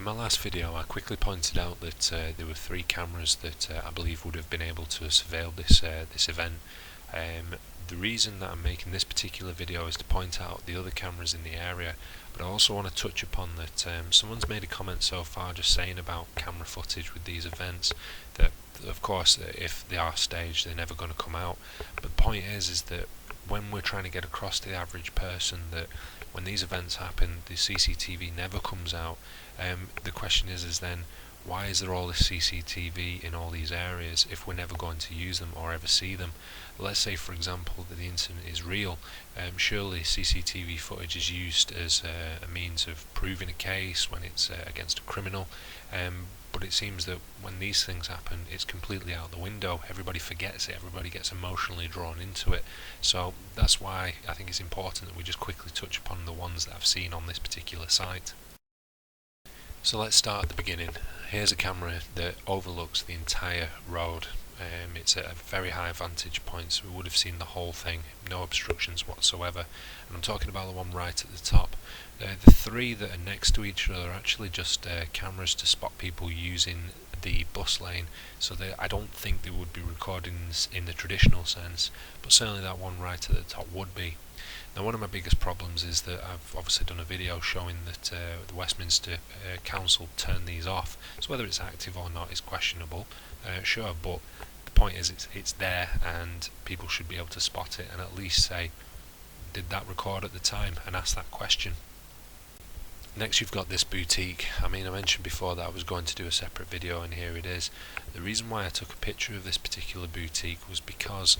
In my last video I quickly pointed out that there were 3 cameras that I believe would have been able to surveil this event. The reason that I'm making this particular video is to point out the other cameras in the area, but I also want to touch upon that someone's made a comment so far just saying about camera footage with these events that of course if they are staged they're never going to come out, but the point is that when we're trying to get across to the average person that when these events happen the CCTV never comes out, the question is then why is there all this CCTV in all these areas if we're never going to use them or ever see them? Let's say for example that the incident is real, surely CCTV footage is used as a means of proving a case when it's against a criminal, but it seems that when these things happen it's completely out the window. Everybody forgets it, everybody gets emotionally drawn into it, so that's why I think it's important that we just quickly touch upon the ones that I've seen on this particular site. So let's start at the beginning. Here's a camera that overlooks the entire road. It's at a very high vantage point, so we would have seen the whole thing, no obstructions whatsoever. And I'm talking about the one right at the top. The 3 that are next to each other are actually just cameras to spot people using the bus lane, so I don't think they would be recording in the traditional sense, but certainly that one right at the top would be. Now one of my biggest problems is that I've obviously done a video showing that the Westminster Council turned these off, so whether it's active or not is questionable, sure, but the point is it's there and people should be able to spot it and at least say, did that record at the time, and ask that question. Next you've got this boutique. I mentioned before that I was going to do a separate video, and here it is. The reason why I took a picture of this particular boutique was because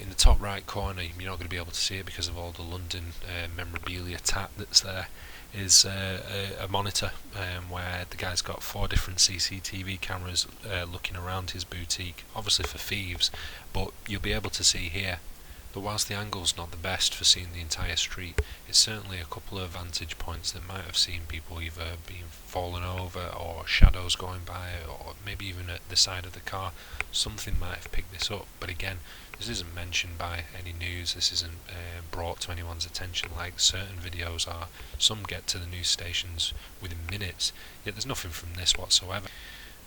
in the top right corner, you're not going to be able to see it because of all the London memorabilia tat that's there, is a monitor where the guy's got 4 different CCTV cameras looking around his boutique, obviously for thieves, but you'll be able to see here. But whilst the angle's not the best for seeing the entire street, it's certainly a couple of vantage points that might have seen people either being fallen over or shadows going by, or maybe even at the side of the car. Something might have picked this up, but again, this isn't mentioned by any news, this isn't brought to anyone's attention like certain videos are. Some get to the news stations within minutes, yet there's nothing from this whatsoever.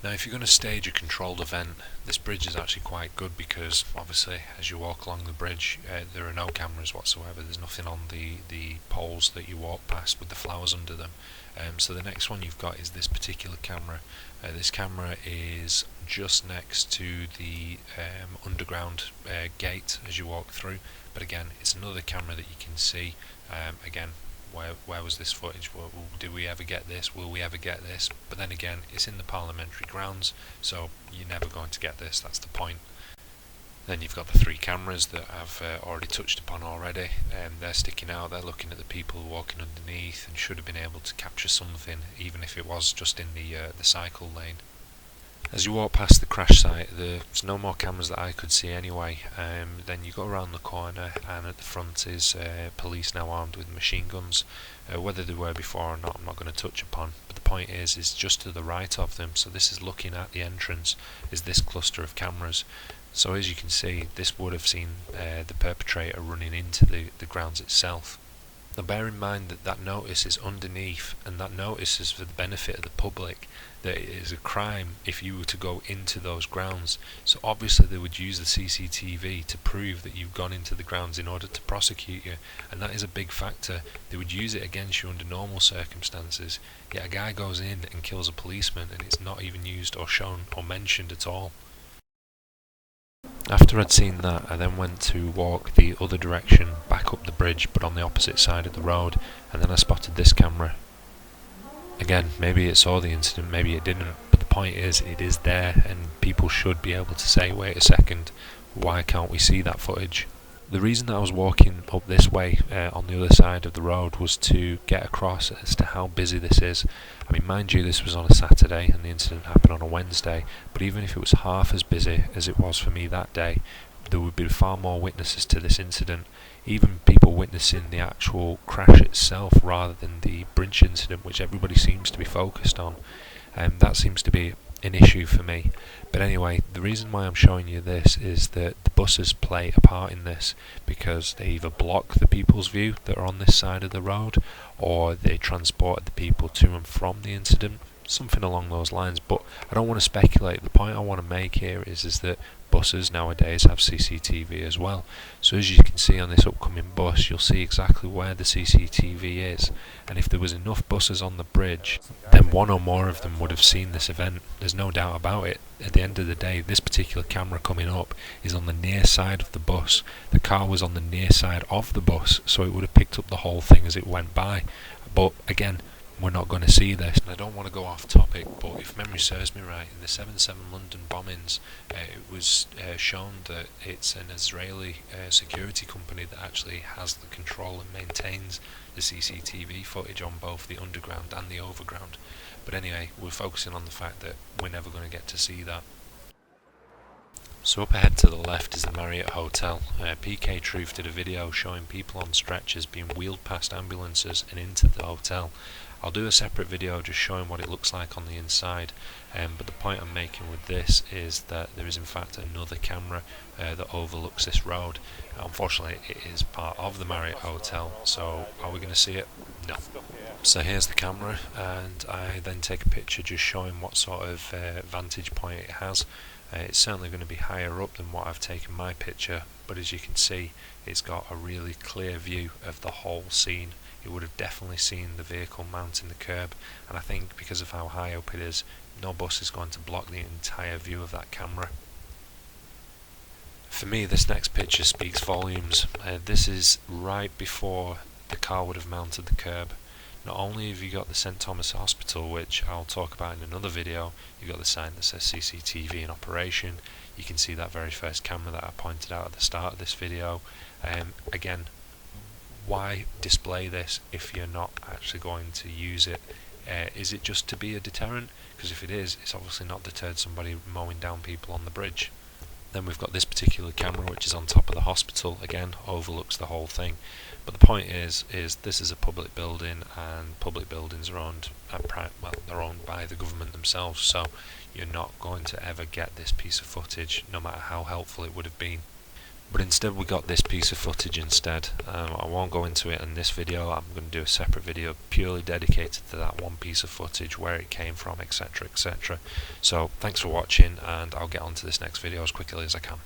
Now if you're going to stage a controlled event, this bridge is actually quite good because obviously as you walk along the bridge there are no cameras whatsoever, there's nothing on the poles that you walk past with the flowers under them. So the next one you've got is this particular camera. This camera is just next to the underground gate as you walk through, but again it's another camera that you can see. Again, where was this footage? Did we ever get this? Will we ever get this? But then again, it's in the parliamentary grounds, so you're never going to get this, that's the point. Then you've got the 3 cameras that I've already touched upon already, and they're sticking out, they're looking at the people walking underneath and should have been able to capture something, even if it was just in the cycle lane. As you walk past the crash site, there's no more cameras that I could see anyway. Then you go around the corner and at the front is police now armed with machine guns. Whether they were before or not I'm not going to touch upon, but the point is just to the right of them, so this is looking at the entrance, is this cluster of cameras. So as you can see, this would have seen the perpetrator running into the grounds itself. Now bear in mind that that notice is underneath, and that notice is for the benefit of the public, that it is a crime if you were to go into those grounds. So obviously they would use the CCTV to prove that you've gone into the grounds in order to prosecute you, and that is a big factor. They would use it against you under normal circumstances, yet a guy goes in and kills a policeman and it's not even used or shown or mentioned at all. After I'd seen that, I then went to walk the other direction, back up the bridge but on the opposite side of the road, and then I spotted this camera. Again, maybe it saw the incident, maybe it didn't, but the point is it is there and people should be able to say, wait a second, why can't we see that footage? The reason that I was walking up this way on the other side of the road was to get across as to how busy this is. Mind you, this was on a Saturday and the incident happened on a Wednesday, but even if it was half as busy as it was for me that day, there would be far more witnesses to this incident, even people witnessing the actual crash itself rather than the bridge incident, which everybody seems to be focused on. That seems to be an issue for me. But anyway, the reason why I'm showing you this is that the buses play a part in this, because they either block the people's view that are on this side of the road, or they transport the people to and from the incident, something along those lines. But I don't want to speculate. The point I want to make here is that buses nowadays have CCTV as well. So as you can see on this upcoming bus, you'll see exactly where the CCTV is, and if there was enough buses on the bridge, then one or more of them would have seen this event. There's no doubt about it. At the end of the day, this particular camera coming up is on the near side of the bus. The car was on the near side of the bus, so it would have picked up the whole thing as it went by. But again, we're not going to see this. And I don't want to go off topic, but if memory serves me right, in the 7/7 London bombings, it was shown that it's an Israeli security company that actually has the control and maintains the CCTV footage on both the underground and the overground. But anyway, we're focusing on the fact that we're never going to get to see that. So up ahead to the left is the Marriott Hotel. PK Truth did a video showing people on stretchers being wheeled past ambulances and into the hotel. I'll do a separate video just showing what it looks like on the inside, but the point I'm making with this is that there is in fact another camera that overlooks this road. Unfortunately, it is part of the Marriott Hotel, so are we going to see it? No. So here's the camera, and I then take a picture just showing what sort of vantage point it has. It's certainly going to be higher up than what I've taken my picture, but as you can see, it's got a really clear view of the whole scene. It would have definitely seen the vehicle mounting the curb, and I think because of how high up it is, no bus is going to block the entire view of that camera. For me, this next picture speaks volumes. This is right before the car would have mounted the curb. Not only have you got the St Thomas Hospital, which I'll talk about in another video, you've got the sign that says CCTV in operation. You can see that very first camera that I pointed out at the start of this video. Again, why display this if you're not actually going to use it? Is it just to be a deterrent? Because if it is, it's obviously not deterred somebody mowing down people on the bridge. Then we've got this particular camera which is on top of the hospital, again overlooks the whole thing. But the point is this is a public building, and public buildings are owned they're owned by the government themselves, so you're not going to ever get this piece of footage no matter how helpful it would have been. But instead we got this piece of footage instead. I won't go into it in this video. I'm going to do a separate video purely dedicated to that one piece of footage, where it came from, etc, etc. So thanks for watching, and I'll get on to this next video as quickly as I can.